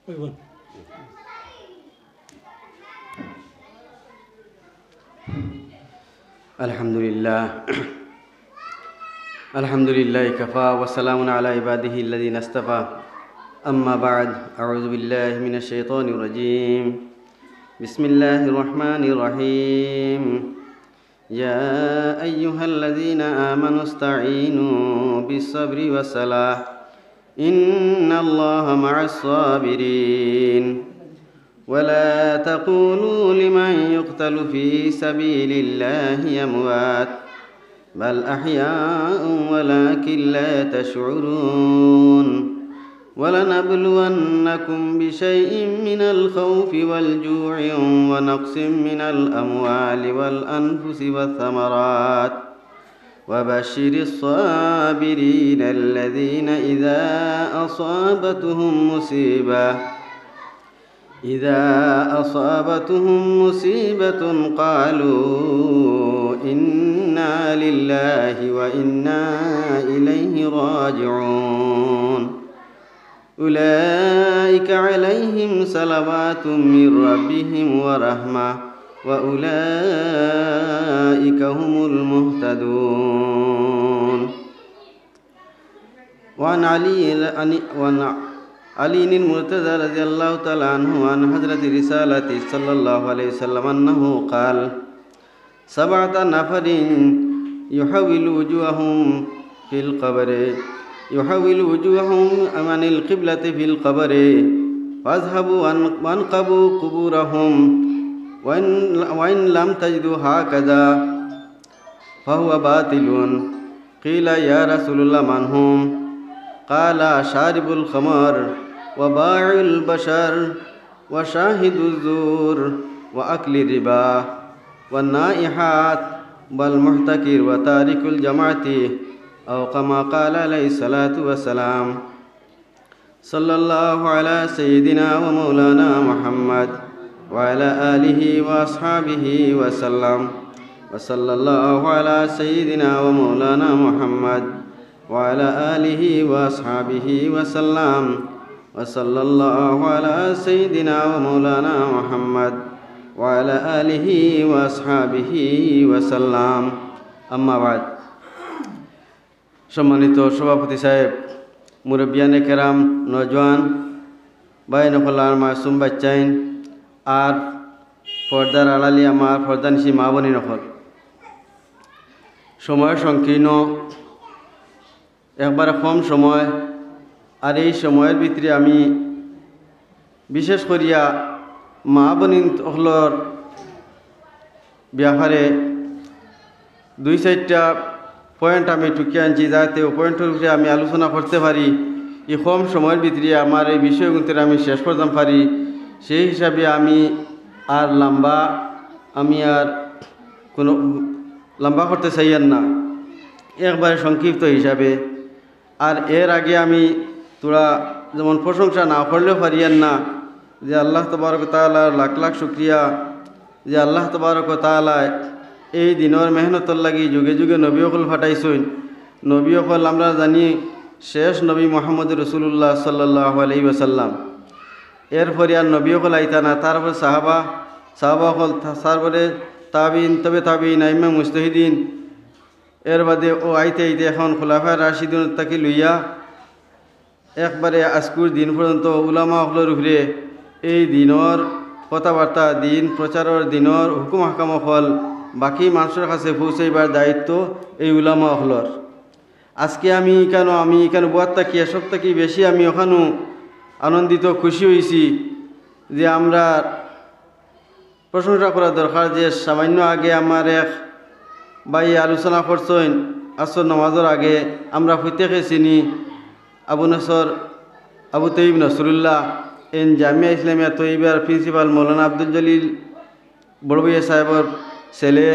আলহামদুলিল্লাহ আলহামদুলিল্লাহ কাফা ওয়া সালামুন আলা ইবাদিহি আল্লাযিনা ইসতাফা আম্মা বা'দ আউযু বিল্লাহি মিনাশ শাইতানির রাজীম বিসমিল্লাহির রহমানির রহিম ইয়া আইয়ুহাল্লাযিনা আমানু ইসতাঈনু বিস-সাবরি ওয়াস-সালাহ ইন্নাল্লাহা মা'আস-সাবিরিন ولا تقولوا لمن يقتل في سبيل الله أموات بل أحياء ولكن لا تشعرون ولنبلونكم بشيء من الخوف والجوع ونقص من الأموال والأنفس والثمرات وبشر الصابرين الذين إذا أصابتهم مصيبة قالوا إنا لله وإنا إليه راجعون أولئك عليهم صلوات من ربهم ورحمة وأولئك هم المهتدون وعن علي المرتضى رضي الله تعالى عنه عن حضرة رسالة صلى الله عليه وسلم أنه قال 7 نفر يحول وجوههم عن القبلة في القبر فاذهبوا وانقبوا قبورهم وإن لم تجدوا هكذا فهو باطل قيل يا رسول الله من هم؟ قال شارب الخمر وباع البشر وشاهد الزور وأكل الربا والنائحات والمحتكر وتارك الجماعة أو كما قال عليه الصلاة والسلام صلى الله على سيدنا ومولانا محمد وعلى آله وأصحابه وسلم وصلى الله على سيدنا ومولانا محمد وعلى آله وأصحابه وسلم وصلى الله على سيدنا ومولانا محمد وعلى آله وأصحابه وسلم أما بعد সম্মানিত সভাপতি সাহেব, মুরব্বিয়ানে কেরাম, নওজোয়ান ভাই নকলার মাসুম বাচ্চাইন আর পর্দার আড়ালি আমার পর্দানিশী মা বনি নকল, সময় সংকীর্ণ, একবারে কম সময়। আর এই সময়ের ভিতরে আমি বিশেষ করিয়া মা বনি হলর ব্যাপারে 2-4টা পয়েন্ট আমি টুকিয়ে আনছি, যাতে ওই পয়েন্টের উপরে আমি আলোচনা করতে পারি। এই কম সময়ের ভিতরে আমার এই বিষয়গুলোতে আমি শেষ করতে পারি, সেই হিসাবে আমি আর কোনো লম্বা করতে চাইয়েন না, একবারে সংক্ষিপ্ত হিসাবে। আর এর আগে আমি তোরা যেমন প্রশংসা না করলেও পারিয়েন না যে আল্লাহ তবারক তাআলার লাখ লাখ শুকরিয়া যে আল্লাহ তবারক তাআলা এই দিনের মেহনতর লাগি যুগে যুগে নবী অকল ফাটাইছেন। নবী অকল আমরা জানি শেষ নবী মুহাম্মদ রাসূলুল্লাহ সাল্লাল্লাহু আলাইহি ওয়াসাল্লাম, এরপরে আর নবী অকল আইতা না, তারপরে সাহাবা অকল, তারপরে তাবিন, তবে তাবিন, আইমা মুজতাহিদিন, এর বাদে ও আইতে এখন খোলাফায়ে রাশিদুন তাকে লইয়া একবারে আজকুর দিন পর্যন্ত উলামা হকলের উপরে এই দিনের কথাবার্তা, দিন প্রচারের দিনের হুকুম হাকাম হল বাকি মানুষের কাছে পৌঁছাইবার দায়িত্ব এই উলামা হকলর। আজকে আমি এখানে বুয়ার থাকি এসব থাকি বেশি আমি ওখানেও আনন্দিত খুশি হয়েছি যে আমরা প্রশংসা করা দরকার যে সামান্য আগে আমার এক ভাই আলোচনা করছেন আসর নামাজের আগে, আমরা প্রত্যেকে চিনি আবু তৈব নসরুল্লাহ এন জামিয়া ইসলামিয়া তৈবার প্রিন্সিপাল মৌলানা আব্দুল জলিল বড় ভাইয়া সাহেবের ছেলে,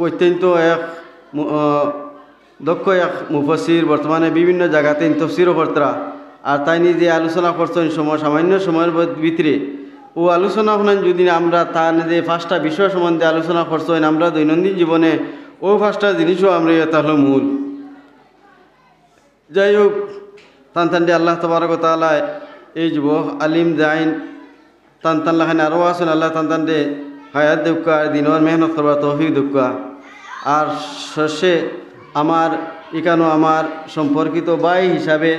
অত্যন্ত এক দক্ষ এক মুফাসসির, বর্তমানে বিভিন্ন জায়গাতে তফসিরও কর্তা। আর তাই নিজে আলোচনা করছেন সামান্য সময়ের ভিতরে ও আলোচনা হলেন যদি আমরা তা নিজে 5টা বিষয় সম্বন্ধে আলোচনা করছেন, আমরা দৈনন্দিন জীবনে ও 5টা জিনিসও আমরা এটা হলো মূল। যাই হোক, তানতান্ডি আল্লাহ তাবারক ওয়া তাআলা এই যুবক আলিম জাইন টান টান লাখানে আরও আসুন আল্লাহ টান টান দে হায়াত দুঃখা দিনের মেহনত করবার তৌফিক দুঃখা আর শেষে আমার এখানো আমার সম্পর্কিত ভাই হিসাবে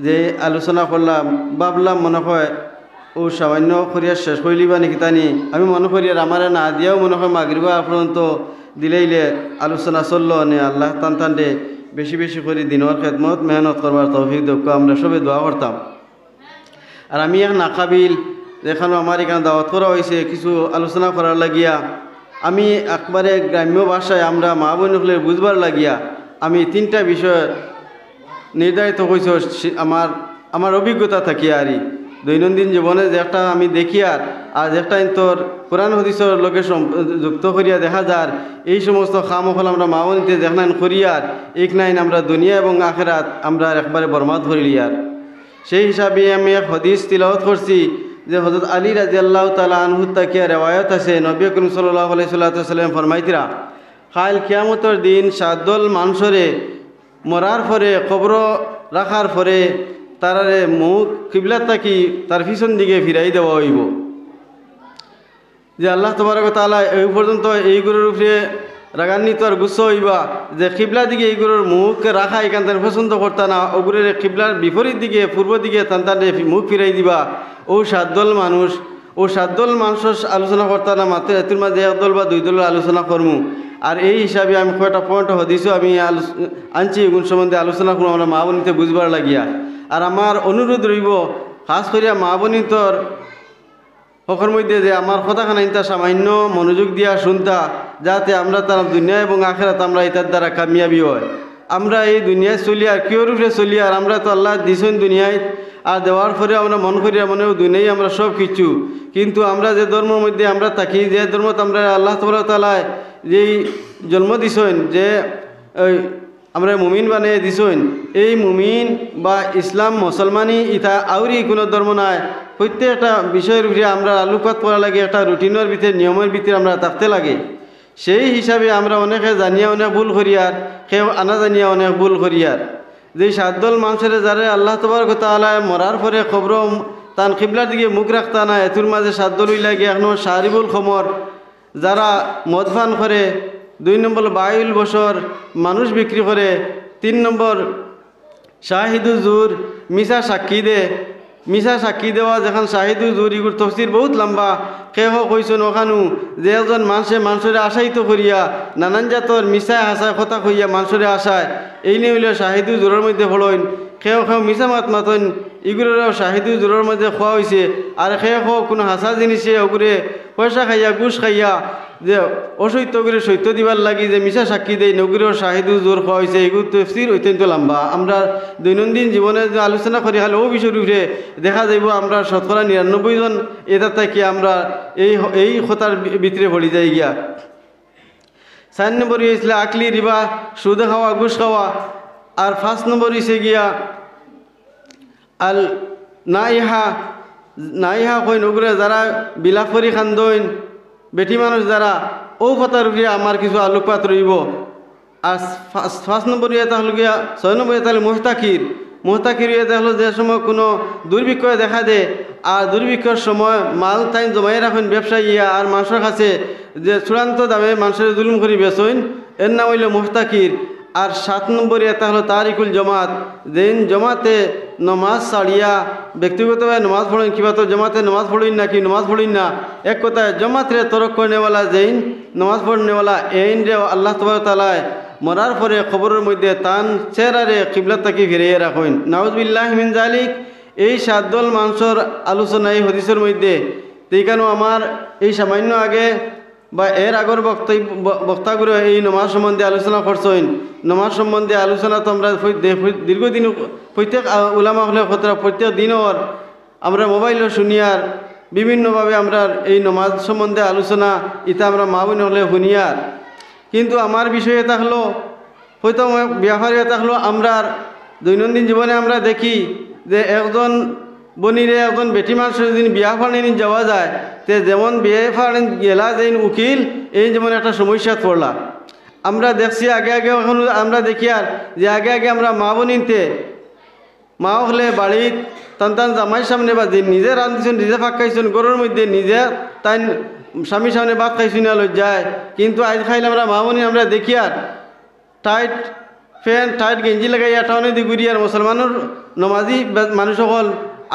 যে আলোচনা করলাম ভাবলাম মনে হয় ও সামান্য করিয়ার শেষ হইলি বা নাকি তানি আমি মনে করি আর আমার না দিয়াও মনে হয় মাগরিবা পর্যন্ত দিলেইলে আলোচনা চললো নে আল্লাহ টান টান দে বেশি বেশি করে দিনের খেদমত মেহনত করবার তৌফিক দুঃখা আমরা সবে দোয়া করতাম। আর আমি এক নাকাবিল যেখানে আমার এখানে দাওয়াত করা হয়েছে কিছু আলোচনা করার লাগিয়া আমি একবারে গ্রাম্য ভাষায় আমরা মা বোনগুলো বুঝবার লাগিয়া আমি 3টা বিষয় নির্ধারিত হয়েছে আমার অভিজ্ঞতা থাকি আর দৈনন্দিন জীবনে যে একটা আমি দেখি আর একটা তোর কোরআন হাদিসের লোকে যুক্ত করিয়া দেখা যার এই সমস্ত খামখল আমরা মা বোনিতে দেখনান করিয়ার এক নাইন আমরা দুনিয়া এবং আখেরাত আমরা একবারে বরবাদ করিলি আর সেই হিসাবে আমি এক হাদিস তিলাওয়াত করছি যে হযরত আলী রাদিয়াল্লাহু তাআলা আনহু তাকিয়া রিওয়ায়াত আছে নবী করিম সাল্লাল্লাহু আলাইহি সাল্লাম ফরমাইতিরা কাল কিয়ামতের দিন 7 দল মানুষরে মরার পরে কবর রাখার পরে তারারে মুখ কিবলা তাকি তার পিছন দিকে ফিরাই দেওয়া হইব। যে আল্লাহ তাবারক ওয়া তাআলা এই পর্যন্ত এইগুলোর উপরে রাগান্বিত আর গুচ্ছ হইবা যে কিবলা দিকে এইগুলোর মুখ রাখা এখান থেকে পছন্দ করতা না ওগুলোর কিবলার বিপরীত দিকে পূর্ব দিকে তান্তারে মুখ ফিরাই দিবা। ও 7 দল মানুষ ও 7 দল মানুষ আলোচনা করতা না মাত্র এর মাঝে 1 দল বা 2 দলের আলোচনা করমু। আর এই হিসাবে আমি কয়েকটা পয়েন্ট হদিসও আমি আনছি এগুন সম্বন্ধে আলোচনা করবো আমরা মা বোনিতে বুঝবার লাগিয়া। আর আমার অনুরোধ রইব খাস করিয়া মা বোনিতর হকর মধ্যে যে আমার কথাখানা ইনতা সামান্য মনোযোগ দিয়া শুনতা যাতে আমরা তার দুনিয়া এবং আখেরাত আমরা এটার দ্বারা কামিয়াবি হয়। আমরা এই দুনিয়ায় চলি আর কিয় রূপে চলি আর আমরা তো আল্লাহ দিছেন দুনিয়ায় আর দেওয়ার পরে আমরা মন করিয়া মনেও দুনিয়ায় আমরা সব কিছু কিন্তু আমরা যে ধর্মের মধ্যে আমরা থাকি যে ধর্মত আমরা আল্লাহ তাআলা যেই জন্ম দিছেন যে আমরা মুমিন বানিয়ে দিছেন এই মুমিন বা ইসলাম মুসলমানি ইটা আউরি কোনো ধর্ম নাই প্রত্যেকটা বিষয়ের উপরে আমরা আলোকপাত করা লাগে একটা রুটিনের ভিতরে নিয়মের ভিতরে আমরা থাকতে লাগে। সেই হিসাবে আমরা অনেকে জানিয়া অনেক ভুল করিয়ার কেউ আনা জানিয়া অনেক ভুল করিয়ার যে 7 দল মানুষের যারা আল্লাহ তাবারক ওয়া তাআলা মরার পরে কবর তান কিবলার দিকে মুখ রাখতা না এতুর মাঝে 7 দল লাগে এখনো শারিবুল খমর যারা মদপান করে 2 নম্বর 22 বছর মানুষ বিক্রি করে 3 নম্বর শাহিদু জুর মিশা সাক্ষী দে মিশা সাক্ষী দেওয়া যখন শাহিদু জুর ইগুর তফসির বহুত লম্বা কেহ কইছেন ওখানু যে একজন মানুষের আশায়িত করিয়া নানান জাতর মিশায় হাসায় কথা কইয়া মানুষের আশায় এই নিয়ে হইলে শাহিদু জোরের মধ্যে ফলইন কেউ মিশা মাত মাতন এগুলোরও শাহিদু জোরের মধ্যে খোয়া হয়েছে আর কেউ কোনো হাসা জিনিসে ওগুলো পয়সা খাইয়া ঘুষ খাইয়া যে অসত্য করে সত্য দিবার লাগি যে মিশা সাক্ষী দেয় নগুরেও শাহিদু জোর খাওয়া হয়েছে এগুলো তফসির অত্যন্ত লম্বা। আমরা দৈনন্দিন জীবনে যে আলোচনা করি খালে ও বিষয়ের উপরে দেখা যাইব আমরা 99 জন এটা থেকে আমরা এই কথার ভিতরে পড়ি যাই গিয়া। 4 নম্বর হয়েছিল আকলি রিবা সুদ খাওয়া ঘুষ খাওয়া আর 5 নম্বর হয়েছে গিয়া আল নাইহা কইন ওগুলো যারা বিলাপ করি খান্দইন বেটি মানুষ যারা ও কথার উপরে আমার কিছু আলোকপাত রইব। আর 5 নম্বর ইয়ে হল গিয়া 6 নম্বর ইয়ে তাহলে মোহতাকির ইয়ে হলো যে সময় কোনো দুর্ভিক্ষ দেখা দেয় আর দুর্ভিক্ষর সময় মাল টাইম জমাই রাখেন ব্যবসায়ী আর মানুষের কাছে যে চূড়ান্ত দামে মানুষের জুলুম করি বেচইন এর নাম হইল মোহতাকির। আর 7 নম্বর এটা হলো তারিকুল জমাত যেন জমাতে নমাজ ছাড়িয়া ব্যক্তিগতভাবে নমাজ পড়েন কিবা তো জমাতে নমাজ পড়েন না কি নমাজ পড়েন না এক কথায় জমাতে তরক করেনেওয়ালা যেন নমাজ পড়নেওয়ালা এইন রে আল্লাহ তাআলা মরার পরে খবরের মধ্যে তান চেহারারে কিবলাত তাকি ফিরিয়ে রাখেন নাউজুবিল্লাহি মিন জালিক। এই 7 দল মানুষের আলোচনা এই হাদিসের মধ্যে তেইখানো আমার এই সামান্য আগে বা এর আগর বক্তাগুলো এই নমাজ সম্বন্ধে আলোচনা করছেন। নমাজ সম্বন্ধে আলোচনা তো আমরা দীর্ঘদিন প্রত্যেক উলামা হলে প্রত্যেক দিনর আমরা মোবাইলও শুনিয়ার বিভিন্নভাবে আমরা এই নমাজ সম্বন্ধে আলোচনা ইতা আমরা মা বোন হলে শুনিয়ার কিন্তু আমার বিষয় এটা হলো হয়তো ব্যাপার এটা হলো আমরা দৈনন্দিন জীবনে আমরা দেখি যে একজন বনিরে একজন বেটি মানুষের যদি বিয়া ফাড়ে যাওয়া যায় তে যেমন বিয়ে ফাড়ে গেলা যেন উকিল এই যেমন একটা সমস্যা পড়লা আমরা দেখছি আগে এখন আমরা দেখি আর যে আগে আমরা মা বোনিতে মা হলে বাড়িত টান জামাইয়ের সামনে বা নিজে রাঁধিছেন নিজে ভাত খাইছেন গরুর মধ্যে নিজে তাই স্বামীর সামনে ভাত খাইছি না লজ্জায়। কিন্তু আজ খাইলে আমরা মামনি আমরা দেখি আর টাইট ফ্যান টাইট গেঞ্জি লাগাইয়া টাউনে দি ঘুরি আর মুসলমানের নমাজি মানুষ সকল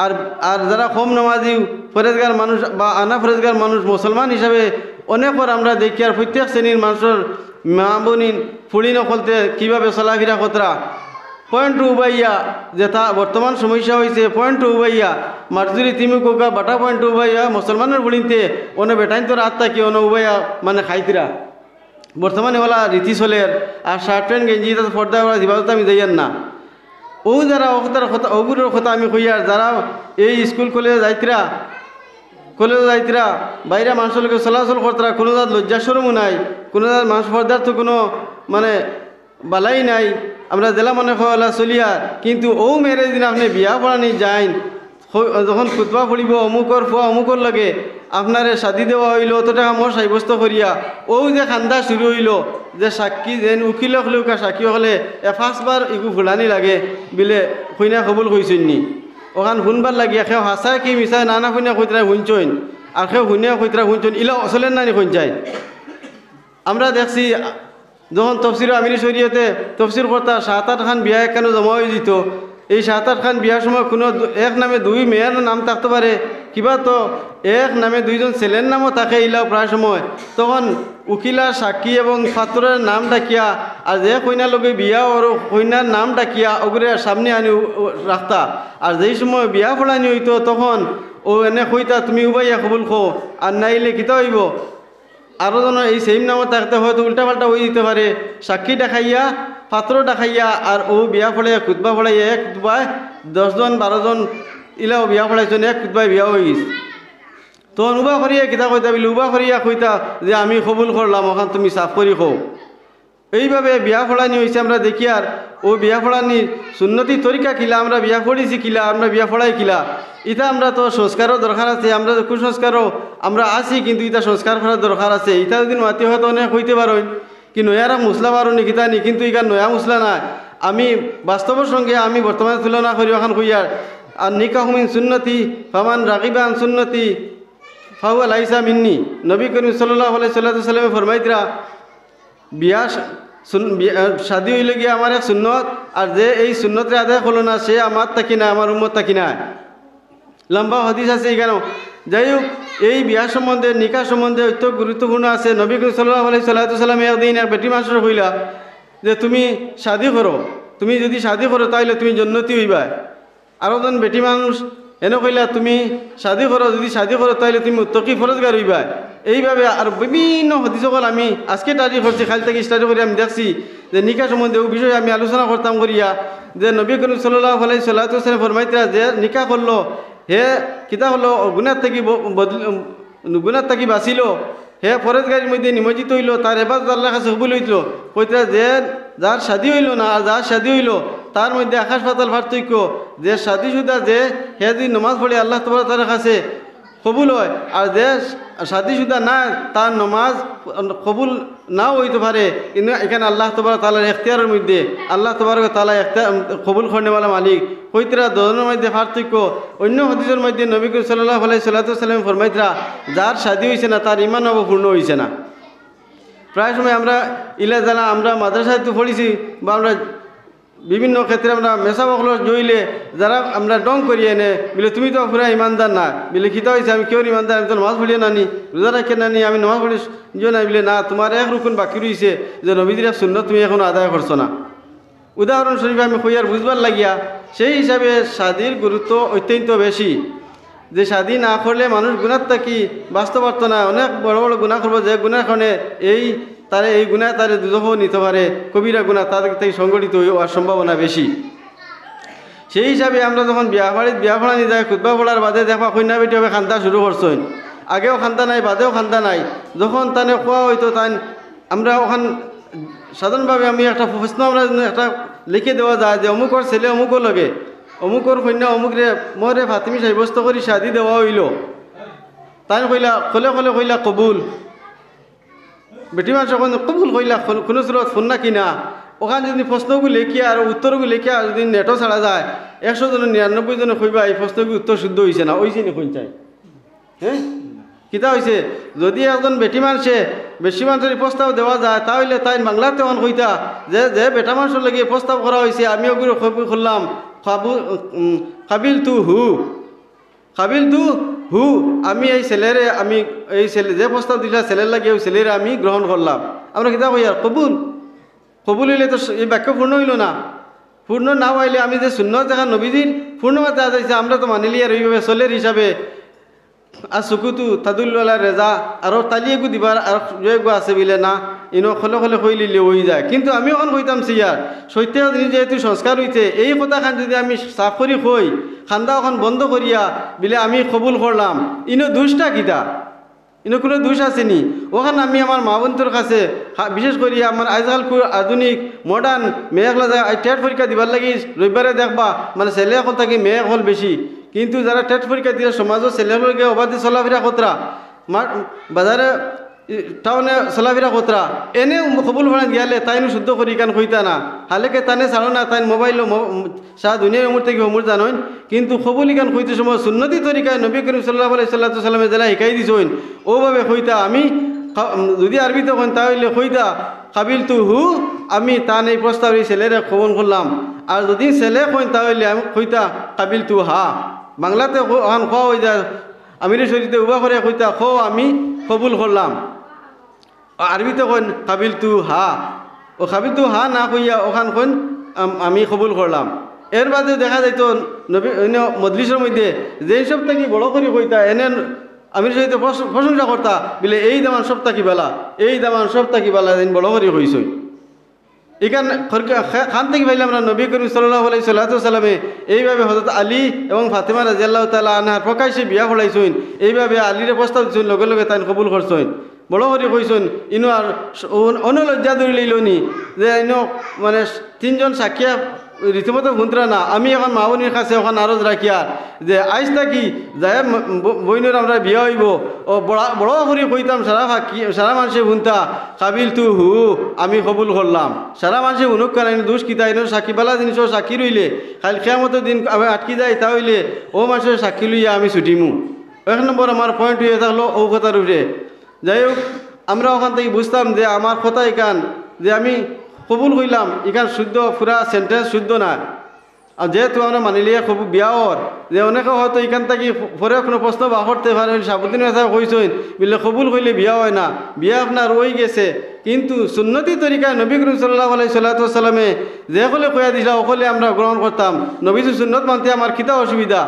আর আর যারা কম নমাজি ফরেজগার মানুষ বা আনা ফরেজগার মানুষ মুসলমান হিসাবে অনেকবার আমরা দেখি আর প্রত্যেক শ্রেণীর মানুষের মা বোনিন ফুড়ি নকলতে কীভাবে চলাফেরা কতরা পয়েন্ট উবাইয়া যেটা বর্তমান সমস্যা হয়েছে পয়েন্ট উবাইয়া মার্জুরি তিমি কোকা বাটা পয়েন্ট উবাইয়া মুসলমানের বুড়িতে অন্য বেটাইন তোর আত্মা কি অন্য উবাইয়া মানে খাইতিরা বর্তমানে ওলা রীতি চলের আর শার্ট প্যান্ট গেঞ্জি পর্দা ওরা জীবাদত আমি যাইয়ান না ও যারা অকতার কথা অগুরের কথা আমি কইয়ার যারা এই স্কুল কলেজে যাইতিরা বাইরে মানুষের লোকের চলাচল করতারা কোনো জাত লজ্জা সরমও নাই কোনো জাত মানুষ পর্দার তো কোনো মানে বালাই নাই আমরা জেলা মনে হওয়া চলিয়া কিন্তু ও মেরে দিন আপনি বিয়া পড়ানি যাইন যখন খুতবা পড়িব অমুকর ফুয়া অমুকর লাগে আপনারে শাদি দেওয়া হইল অত টাকা মোর সাব্যস্ত করিয়া ও যে খান্দা শুরু হইল যে সাক্ষী যেন উকিল হলেওকা সাক্ষী হলে ফার্স্টবার ইগু ফুলানি লাগে বিলে শুনা কবুল কইসনি ওখান শুনবার লাগিয়া সেও হাসায় কি মিছাই নানা শুনা কইতরা শুনছইন আর সেও শুনিয়া কইতরা শুনছইন ইলা অচলেন নানি শুনছাই আমরা দেখছি যখন তফসির আমিরি শরীয়তে তফসির করতা 7-8 খান বিয়া কেন জমা হয়ে যেত এই 7-8 খান বিয়ার সময় কোনো এক নামে 2 মেয়ের নাম থাকতে পারে কিবা তো এক নামে 2জন ছেলের নামও থাকে ইলাও প্রায় সময় তখন উকিলার সাক্ষী এবং পাত্রের নাম ডাকিয়া আর যে কইনার লগে বিয়া ওর কইনার নাম ডাকিয়া ওগুলো সামনে আনি রাখতা আর যেই সময় বিয়া ফলানি হইতো তখন ও এনে কইতা তুমি উবাইয়া কবুল খো আর নাইলে কিতা হইব আরও যেন এই সেম নামত থাকতে হয়তো উল্টাপাল্টা হয়ে যেতে পারে সাক্ষী দেখাইয়া পাত্র দেখাইয়া আর ও বিয়া ফলাইয়া খুতবা ফলাইয়া এক খুতবায় 10জন 12জন ইলাও বিয়া ফলাইছেন এক খুতবায় বিয়া হয়ে গেছে তখন উবা করিয়া কিতা কইতা বলে উবা করিয়া কইতা যে আমি কবুল করলাম ওখান তুমি সাফ করি খো এইভাবে বিয়া ফলানি হয়েছে আমরা দেখি আর ও বিয়া ফলানি সুন্নতি তরিকা কিলা আমরা বিয়া ফড়িছি কিলা আমরা বিয়া ফড়াই কিলা ইটা আমরা তো সংস্কারও দরকার আছে আমরা কুসংস্কারও আমরা আছি কিন্তু ইটা সংস্কার করার দরকার আছে ইটা যদি মাতি হয়তো অনেক হইতে পারো কি নয়ারা মুসলা পারো নি কিতা নি কিন্তু ইকার নয়া মুসলা না আমি বাস্তবের সঙ্গে আমি বর্তমানে তুলনা করি এখন কইয়ার আর নিকাহ মিন সুন্নতি ফামান রাগিবা আন সুন্নতি ফাহুয়া লাইসা মিন্নি নবী করিম সাল্লাল্লাহু আলাইহি সাল্লামে ফরমাইতরা বিয়া শাদি হইলে গিয়ে আমার এক সুন্নত আর যে এই সুন্নতরে আদায় করলো না সে আমার তাকি না আমার উম্মত তাকি না লম্বা হাদিস আছে এখানেও যাই হোক এই বিয়া সম্বন্ধে নিকাহ সম্বন্ধে অত্যন্ত গুরুত্বপূর্ণ আছে নবী করিম সাল্লাল্লাহু আলাইহি সাল্লাম একদিন এক বেটি মানুষের হইলা যে তুমি শাদি করো তুমি যদি শাদি করো তাহলে তুমি জন্নতি হইবা আরও জন বেটি মানুষ এনে কইলা তুমি শাদি করো যদি শাদি করো তাহলে তুমি মুত্তাকি ফরজগার হইবা এইভাবে আর বিভিন্ন হাদিস সকল আমি আজকে স্টাডি করছি খালি থেকে স্টাডি করে আমি দেখছি যে নিকাহ সম্বন্ধে ওই বিষয়ে আমি আলোচনা করতাম করিয়া যে নবী করিম সাল্লাল্লাহু আলাইহি সাল্লাম ফরমাইতরা যে নিকাহ করলো হে কিতা হলো গুনাহ থেকে বাঁচিল হে ফরজগারির মধ্যে নিমজ্জিত হইল তার এবাদত আল্লাহর কাছে কবুল হইল কইতরা যে যার শাদি হইল না আর যার শাদি হইল তার মধ্যে আকাশ পাতাল পার্থক্য যে শাদি সুদা যে হে যদি নমাজ পড়ে আল্লাহ তাআলার কাছে কবুল হয় আর যে শাদি সুদা না তার নমাজ কবুল নাও হইতে পারে কিন্তু এখানে আল্লাহ তাআলার এখতিয়ারের মধ্যে আল্লাহ তাআলা কবুল করনেওয়ালা মালিক কইতরা দুজনের মধ্যে পার্থক্য অন্য হাদিসের মধ্যে নবী করিম সাল্লাল্লাহু আলাইহি সাল্লাম ফরমাইতরা যার শাদি হয়েছে না তার ঈমান অপূর্ণ হয়েছে না প্রায় সময় আমরা ইলা জানা আমরা মাদ্রাসায় তো পড়েছি বা আমরা বিভিন্ন ক্ষেত্রে আমরা মেসাবকল জইলে যারা আমরা ডং করিয়ে এনে বলে তুমি তো পুরা ইমানদার না বলে খিতা হয়েছে আমি কেউ ইমানদার আমি তো নামাজ পড়িয়ে নানি রোজা রাখে নানি আমি নামাজ পড়ি যে না বলে না তোমার এক রুকুন বাকি রয়েছে যে নবীদের শূন্য তুমি এখনো আদায় করছো না উদাহরণস্বরূপ আমি কইয়ার বুঝবার লাগিয়া সেই হিসাবে শাদির গুরুত্ব অত্যন্ত বেশি যে শাদি না করলে মানুষ গুণার থাকি বাঁচতে পারতো না অনেক বড় বড় গুণা করবো যে গুণার কারণে এই গুণায় তারে দুজহ নিতে পারে কবিরা গুণা তাদের থেকে সংগঠিত হওয়ার সম্ভাবনা বেশি সেই হিসাবে আমরা যখন বিয়া ভাড়া নিয়ে যাই খুতবা পড়ার বাদে দেখা কন্যা বেটি হবে খান্তা শুরু করছেন আগেও খান্তা নাই বাদেও খান্তা নাই যখন তানে খোয়া হইতো তাই আমরা ওখান সাধারণভাবে আমি একটা প্রশ্ন আমরা একটা লিখে দেওয়া যায় যে অমুকর ছেলে অমুকও লগে অমুকর কন্যা অমুকরে মরে ফাতিমি সাব্যস্ত করে শাদি দেওয়া হইল তাই কইলা কবুল বেটি মানুষ যখন কবুল কইলা কোনো সুরত ফোন না কিনা ওখানে যদি প্রশ্নগুলো লেখিয়া আর উত্তরগুলো লেখিয়া যদি নেটও ছাড়া যায় 100 জনের 99 জনে কইবা এই প্রশ্নকে উত্তর শুদ্ধ হয়েছে না ওই জিনিস কোন চাই হ্যাঁ কিতা হয়েছে যদি একজন বেটি মানুষে বেশি মানুষের প্রস্তাব দেওয়া যায় তাহলে তাই বাংলাতে তখন কইতা যে যে বেটা মানুষের লাগে প্রস্তাব করা হয়েছে আমি ওগুলো করলাম কাবিল তু হু আমি এই ছেলেরে আমি এই ছেলে যে প্রস্তাব দিলা ছেলের লাগে ওই ছেলেরে আমি গ্রহণ করলাম আমরা কিতা কই আর কবুল হইলে তো এই বাক্য পূর্ণ হইল না পূর্ণ না হইলে আমি যে সুন্নত দেখা নবীজির পূর্ণ মাত্রা যাইছে আমরা তো মানিলি আর এইভাবে চলের হিসাবে আর সুকুতু তাদুল্লা রেজা আরও তালিয়েগু দিবার আর জয়গু আছে বিলে না ইনো খলে খলে কইলিলে হয়ে যায় কিন্তু আমি এখন কইতাম সিয়ার সত্য যেহেতু সংস্কার হইতে এই কথা খান যদি আমি সাফ করি কই খান্দা এখন বন্ধ করিয়া বিলে আমি কবুল করলাম ইনো দুষ্টা কিতা ইনো কোনো দোষ আসেনি ওখানে আমি আমার মা বোনটোর কাছে বিশেষ করে আমার আজকাল আধুনিক মডার্ন মেয়েগুলা টেট পরীক্ষা দিবার লাগি রবিবারে দেখবা মানে ছেলে এখন থাকি মেয়ে হল বেশি কিন্তু যারা টেট পরীক্ষা দিয়ে সমাজও ছেলেগুলোকে অবাধি চলাফেরা কতরা বাজারে টাউনে চলাফেরা কতরা এনে কবুল ভাড়া গিয়ালে তাইনো শুদ্ধ করি কান কইতা না হালেকে তানে ছাড়ো না তাই মোবাইল সারা দুনিয়ার উমর থেকে উমর জানোন কিন্তু কবুল ইকান কইতে সময় সুন্নতি তরিকায় নবী করিম সাল্লাল্লাহু আলাইহি সাল্লামে জেলা শিকাই দিছইন ওভাবে কইতা আমি যদি আরবিতে কইন তাহলে কইতা কাবিল তু হু আমি তান এই প্রস্তাব এই ছেলেরে কবুল করলাম আর যদি ছেলে কইন তাহলে আমি কইতা কাবিল তু হা বাংলাতে ওখান খাওয়া হয়ে যায় আমির শরীতে উবা করে কইতা খো আমি কবুল করলাম আরবিতে কইন কাবিল তু হা ও কাবিল তু হা না কইয়া ওখান কইন আমি কবুল করলাম এর বাদে দেখা যাইত নবী মজলিসের মধ্যে যেই সব থাকি বড় করে কইতা এনে আমির শরীতে প্রশংসা করতা বলে এই দামান সব থাকি বেলা এই দামান সব থাকি বেলা বড় করে কইসই এখান খান থেকে পাইলাম না নবী করিম সাল্লাল্লাহু আলাইহি সাল্লামে এইভাবে হযরত আলী এবং ফাতেমা রাদিয়াল্লাহু তাআলা আনহার প্রকাশ্যে বিয়া পড়াইছেন এইভাবে আলীরে প্রস্তাব দিছেন লগে লগে তাই কবুল করছেন বড় করে কইছেন ইনো আর অনলজ্জা ধরে লইলনি যে ইনো মানে 3 জন সাক্ষী রীতিমতো ভুন্তরা না আমি এখন মাউনির কাছে এখন আরজ রাখিয়া যে আইস থাকি যায় বইনের আমরা বিয়া হইব ও বড় করে কইতাম সারা মানুষে ভুনতা কাবিল তু হু আমি কবুল করলাম সারা মানুষে হুনুক কারণ দুষ কিতা ইনো সাক্ষীবালা জিনিস সাক্ষী রইলে খালি খেয়ামতো দিন আমি আটকি যাই তাহলে ও মানুষের সাক্ষী লইয়া আমি ছুটিমু 1 নম্বর আমার পয়েন্ট হয়ে থাকলো ও কথার উপরে যাই হোক আমরা ওখান থেকে বুঝতাম যে আমার কথা এখান যে আমি কবুল কইলাম এখান শুদ্ধ পুরা সেন্টেন্স শুদ্ধ না আর যেহেতু আমরা মানিলিয়া খুব বিয়াওর যে অনেকে হয়তো এখান থেকে পরে কোনো প্রশ্ন বা করতে পারে সাবুদ্দিন সাহেব কইছেন বলে কবুল কইলে বিয়া হয় না বিয়া আপনার রয়ে গেছে কিন্তু সুন্নতি তরিকায় নবী করিম সাল্লাল্লাহু আলাইহি সাল্লামে যে সকলে কইয়া দিলা সকলে আমরা গ্রহণ করতাম নবীজি সুন্নত মানতে আমার কিতা অসুবিধা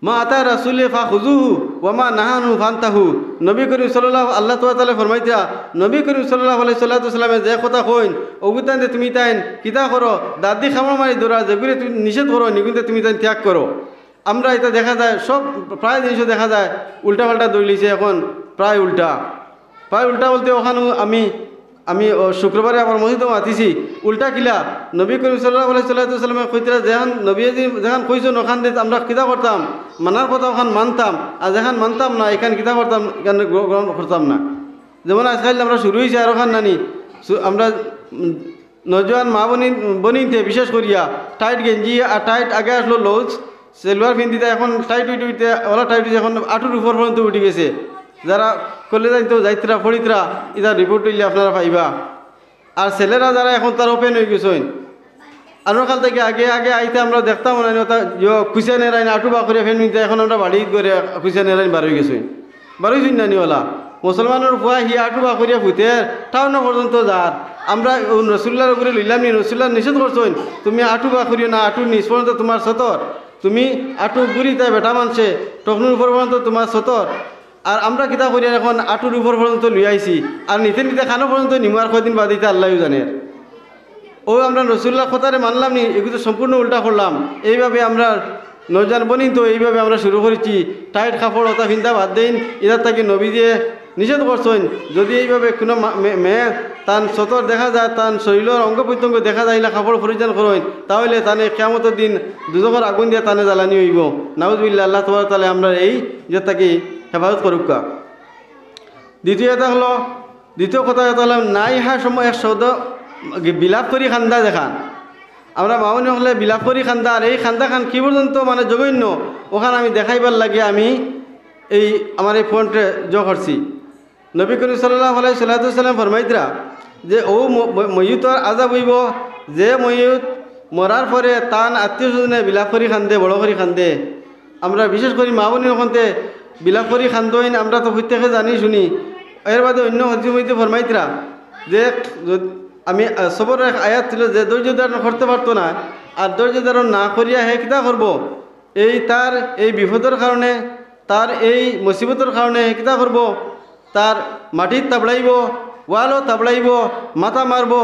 মা আতা রাসুলে ফা খুজুহু ওয়ামা নাহানু ফান্তাহু নবী করিম সাল্লাল্লাহু আল্লাহ তাআলা ফরমাইতা নবী করিম সাল্লাল্লাহু আলাইহি সাল্লামে যে কথা কইন ওগুতান যে তুমি তাইন কিতা করো দাদি খামা মারি দৌড়া যেগুলি তুমি নিষেধ করো নিগুনতে তুমি তাইন ত্যাগ করো আমরা এটা দেখা যায় সব প্রায় জিনিসও দেখা যায় উল্টা পাল্টা দৌড়িছে এখন প্রায় উল্টা বলতে ওখানে আমি শুক্রবারে আমার মসজিদও মাতিছি উল্টা কিলা নবী করিম সাল্লাল্লাহু আলাইহি সাল্লামে কইতরা যেখান নবীজি যেখান কইছেন ওখান দিয়ে আমরা কিতা করতাম মানার কথা ওখান মানতাম আর যেখান মানতাম না এখান কিতা করতাম এখানে গ্রহণ করতাম না যেমন আজকাল আমরা শুরু হয়েছি আর ওখান নানি আমরা নজওয়ান মা বনিতে বিশেষ করিয়া টাইট গেঞ্জি আর টাইট আগে আসলো লউজ সেলওয়ার পিন্দিতে এখন টাইট উইতে ওলা টাইট এখন আঁটুর উপর পর্যন্ত উঠে গেছে যারা করলে যাইতো যাইতরা ফরিতরা এটা রিপোর্ট হইলে আপনারা পাইবা আর ছেলেরা যারা এখন তার ওপেন হয়ে গেছেন আর কাল থেকে আগে আইতে আমরা দেখতাম না খুঁচিয়া নেরাইন আটু বা করে ফেন নিতে এখন আমরা বাড়ি করে খুঁচিয়া নেরাইন বার হয়ে গেছেন বারোইছেন না নিওলা মুসলমানের ফুয়া হি আটু বা করিয়া ফুটে টাউন পর্যন্ত যার আমরা রসুল্লার উপরে লইলাম নি রসুল্লাহ নিষেধ করছেন তুমি আটু বা করিও না আটু নিচ পর্যন্ত তোমার সতর তুমি আটু গুড়ি তাই বেটা মানছে টকনুর উপর পর্যন্ত তোমার সতর আর আমরা কিতা করি এখন আটুর উপর পর্যন্ত লই আইছি আর নিতে খানো পর্যন্ত নিমার কদিন বাদিতে আল্লাহও জানে ও আমরা রসুল্লাহ কথারে মানলাম নি এগুলো সম্পূর্ণ উল্টা করলাম এইভাবে আমরা নজান বনি তো এইভাবে আমরা শুরু করেছি টাইট কাপড় ওটা ফিন্দা বাদ দিন এটার তাকে নবী দিয়ে নিষেধ করছেন যদি এইভাবে কোনো মেয়ে তার সতর দেখা যায় তার শরীরের অঙ্গ প্রত্যঙ্গ দেখা যায় না কাপড় পরিধান করেন তাহলে তানে কিয়ামতের দিন দুজকের আগুন দিয়ে তানে জ্বালানি হইব নাউজুবিল্লাহ আল্লাহ তাআলা আমরা এই যে তাকে হেফাজত করুক। দ্বিতীয় কথা এটা হলাম নাই হা সময় এক শব্দ বিলাপ করি খান্দা দেখান আমরা মামনি হলে বিলাপ করি খান্দা, আর এই খান্দা খান কি পর্যন্ত মানে জঘন্য, ওখানে আমি দেখাইবার লাগে আমি এই আমার এই ফোনটা করছি। নবী করিম সাল্লাল্লাহু আলাইহি সাল্লাম ফরমাইতরা যে ও ময়ূতর আজাব হইব যে ময়ূত মরার পরে তান আত্মীয় স্বজনে বিলাপ করি খান্দে, বড় করি খান্দে। আমরা বিশেষ করে মা বোনের ওখানতে বিলাপ করি খান্দইন, আমরা তো প্রত্যেকে জানি শুনি। এর বাদে অন্য হদিসের মধ্যে ফরমাইতরা যে আমি সবর এক আয়াত ছিল যে ধৈর্য ধারণ করতে পারতো না, আর ধৈর্য ধারণ না করিয়া হে কিতা করবো, এই তার এই বিপদের কারণে, তার এই মুসিবতের কারণে হে কিতা করবো, তার মাটির তাবড়াইব, ওয়ালও তাবড়াইব, মাথা মারব,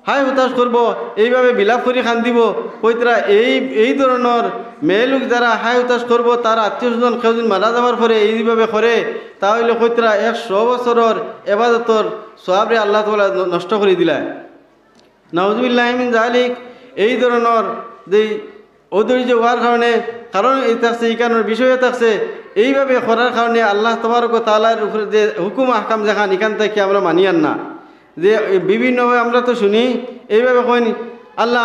হাই হতাশ করব, এইভাবে বিলাপ করে খান্দিব। কইতরা এই ধরনের মেয়ে লোক যারা হাই হতাশ করব, তার আত্মীয় স্বজন কেউদিন মারা যাওয়ার পরে এইভাবে করে, তাহলে কইতরা 100 বছরের এবাদতর সওয়াবরে আল্লাহ তাআলা নষ্ট করে দিলায়। নাউজুবিল্লাহি মিন যালিক। এই ধরনের যে অধৈর্য হওয়ার কারণে কারণ এই থাকছে, এই কারণের বিষয়ে থাকছে, এইভাবে করার কারণে আল্লাহ তাবারক ওয়া তাআলার উপরে যে হুকুম আহকাম যেখান এখান থেকে আমরা মানিয়ান না, যে বিভিন্নভাবে আমরা তো শুনি এইভাবে কইন আল্লাহ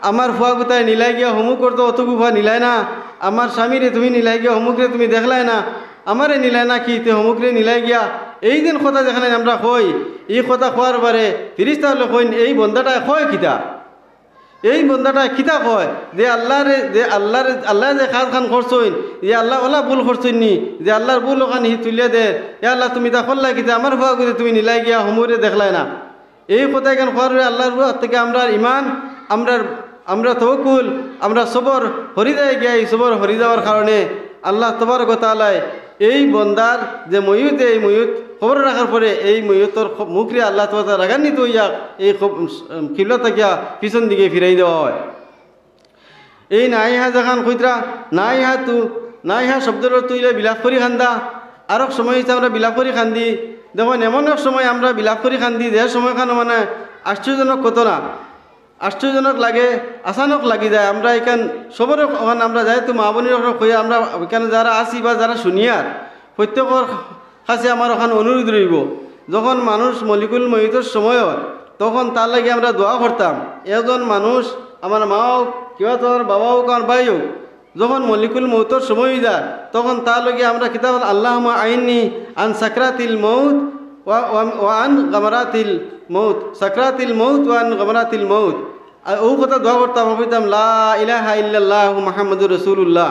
আমার ফুয়া গুতায় নিলাই গিয়া হমুক করতো, অতকু ফুয়া নিলাই না, আমার স্বামীরে তুমি নিলাই গিয়া হমুকরে তুমি দেখলাই না, আমারে নিলাই না কি তে হমুকরে নিলাই গিয়া। এই দিন কথা যেখানে আমরা কই, এই কথা খোয়ার পরে ফিরিস্তা হলে কইন এই বন্দাটা কয় কিতা, এই বন্দাটা কিতা কয় যে আল্লাহ যে খাজ খান করছইন, যে আল্লাহ ওলা ভুল করছইন নি, যে আল্লাহর ভুল ওখানে হি তুলিয়া দে, এ আল্লাহ তুমি তা করলাই কিতা, আমার ফুয়া গুতে তুমি নিলাই গিয়া হমুরে দেখলাই না। এই কথা কেন খোয়ার আল্লাহর হাত থেকে আমরা ইমান, আমরা তওয়াক্কুল, আমরা সবর হরিদায় গিয়া এই সবর হরি যাওয়ার কারণে আল্লাহ তাবারক ওয়া তাআলা এই বন্দার যে ময়ূত, এই ময়ূত খবর রাখার পরে এই ময়ূতর মুখরে আল্লাহ তাআলা রাগান্বিত হইয়া এই কিবলা থেকে পিছন দিকে ফিরাই দেওয়া হয়। এই নাইহা যখন কইতরা নাইহা শব্দের তুইলে বিলাপ করি খান্দা, আর এক সময় হচ্ছে আমরা বিলাপ করি খান্দি। দেখুন এমন এক সময় আমরা বিলাপ করি খান্দি যে সময়খানে মানে আশ্চর্যজনক কত না, আশ্চর্যজনক লাগে, আচানক লাগি যায়। আমরা এখান সবরে ওখানে আমরা যাই তো মা বোনের কই আমরা এখানে যারা আসি বা যারা শুনিয়ার প্রত্যেকের কাছে আমার ওখানে অনুরোধ রইব, যখন মানুষ মলিকুল ময়িতের সময় হয় তখন তার লাগে আমরা দোয়া করতাম। এজন মানুষ আমার মা হোক কিংবা তোমার বাবা হোক আমার ভাই হোক, যখন মলিকুল মৌতর সময় হয়ে যায় তখন তার লগে আমরা কিতাব আল্লাহুম্মা আইন্নি আন সাকরাতিল মৌত ওয়া আন গামারাতিল মৌত, সাকরাতিল মৌত ওয়া আন গামারাতিল মৌত। আর ও কথা দোয়া করতাম, কইতাম লা ইলাহা ইল্লাল্লাহু মুহাম্মাদুর রাসূলুল্লাহ।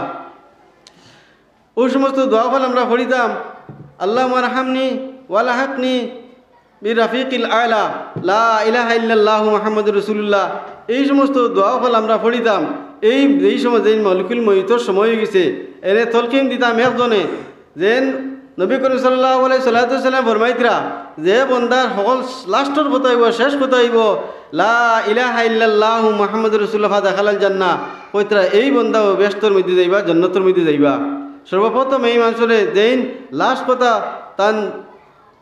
ওই সমস্ত দোয়া ফল আমরা পড়িতাম, আল্লাহুম্মা আরহামনি ওয়া লাহাকনি বিরাফিকিল আলা, লা ইলাহা ইল্লাল্লাহু মুহাম্মাদুর রাসূলুল্লাহ। এই সমস্ত দোয়া ফল আমরা পড়িতাম। এই সময় যে মলিকুল ময়িতর সময় হয়ে গেছে, এনে তলকিন দিতাম একজনে, যেন নবী করিম সাল্লাল্লাহু আলাইহি সাল্লাম ফরমাইতরা যে বন্দার সকল লাস্টর কথা হইব, শেষ কথা হইব লা ইলাহা ইল্লাল্লাহু মুহাম্মাদুর রাসূলুল্লাহ দাখালাল জান্নাহ। কইতরা এই বন্দা ব্যস্তর মধ্যে যাইবা, জান্নাতের মধ্যে যাইবা। সর্বপ্রথম এই মানুষরে যেন লাস্ট কথা তান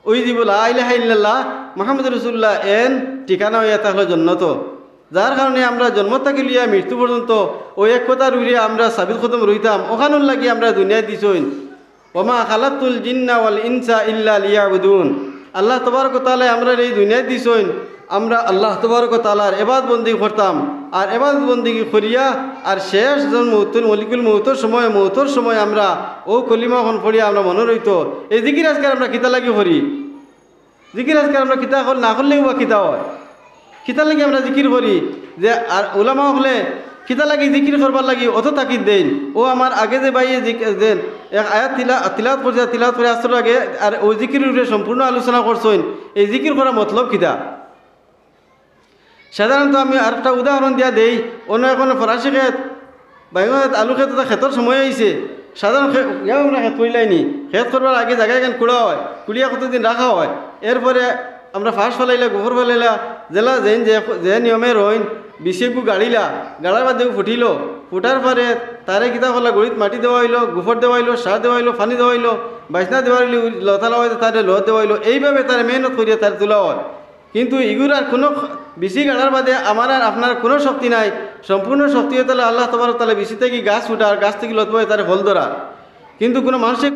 ওই দিব লা ইলাহা ইল্লাল্লাহ মুহাম্মাদুর রাসূলুল্লাহ, এন ঠিকানা হইয়া থাকলো জান্নাত। যার কারণে আমরা জন্ম থেকে লিয়া মৃত্যু পর্যন্ত ওই এক কথার উড়িয়ে আমরা সাবিত খতম রইতাম। ওখানুর লাগি আমরা দুনিয়ায় দিছইন ওমা খালাকতুল জিন্না ওয়াল ইনসা ইল্লা লিয়াবুদুন। আল্লাহ তাবারক ওয়া তাআলা আমরা এই দুনিয়ায় দিছইন, আমরা আল্লাহ তাবারক ওয়া তাআলার ইবাদত বন্দেগি করতাম। আর ইবাদত বন্দেগি করিয়া আর শেষ যখন মলিকুল মৌতর সময় আমরা ও কলিমাখন পড়িয়া আমরা মনে রইত এই জিকির আজকার আমরা কিতা লাগি করি, জিকির আজকার আমরা কিতা না করলেও বা কিতা হয়, কিতা লাগি আমরা জিকির করি। যে আর ওলামা হলে কিতা লাগি জিকির করবার লাগি অত তাকিদ দেন। ও আমার আগে যে বাইয়ে দেন এক আয়াত তিলাওয়াত করছে, তিলাওয়াত করে আসর আগে আর ওই জিকির উপরে সম্পূর্ণ আলোচনা করছেন। এই জিকির করা মতলব কিতা? সাধারণত আমি আর একটা উদাহরণ দিয়া দেই। অন্য এখন ফরাসি ক্ষেত বাইগত আলু ক্ষেত ক্ষেতর সময় হয়েছে, সাধারণ ইয়াও আমরা ক্ষেত করিলাইনি। ক্ষেত করবার আগে জায়গায় এখান কুড়া হয়, কুড়িয়া কতদিন রাখা হয়। এরপরে আমরা ফাঁস ফেলাইলা, গোবর ফেলাইলা, জেলা যেন যে নিয়মে রইন বিশেগু গাড়িলা, গাড়ার বাদে ফুটিল, ফুটার পরে তারে কিতা করলা গড়িত মাটি দেওয়া হইলো, গোবর দেওয়া হইলো, সার দেওয়া হইলো, পানি দেওয়া হইলো, বাইসনা দেওয়া হইলো, লতালা হয়তো তারে লত দেওয়া হইলো। এইভাবে তার মেহনত করিয়া তার তোলা হয়। কিন্তু এগুলার কোনো বেশি গাড়ার বাদে আমার আর আপনার কোনো শক্তি নাই। সম্পূর্ণ শক্তি হয়ে তাহলে আল্লাহ তাবারক তাআলা বেশি থেকে গাছ ফুটার, গাছ থেকে লত বয়ে তার ফল ধরা। কিন্তু কোনো মানুষের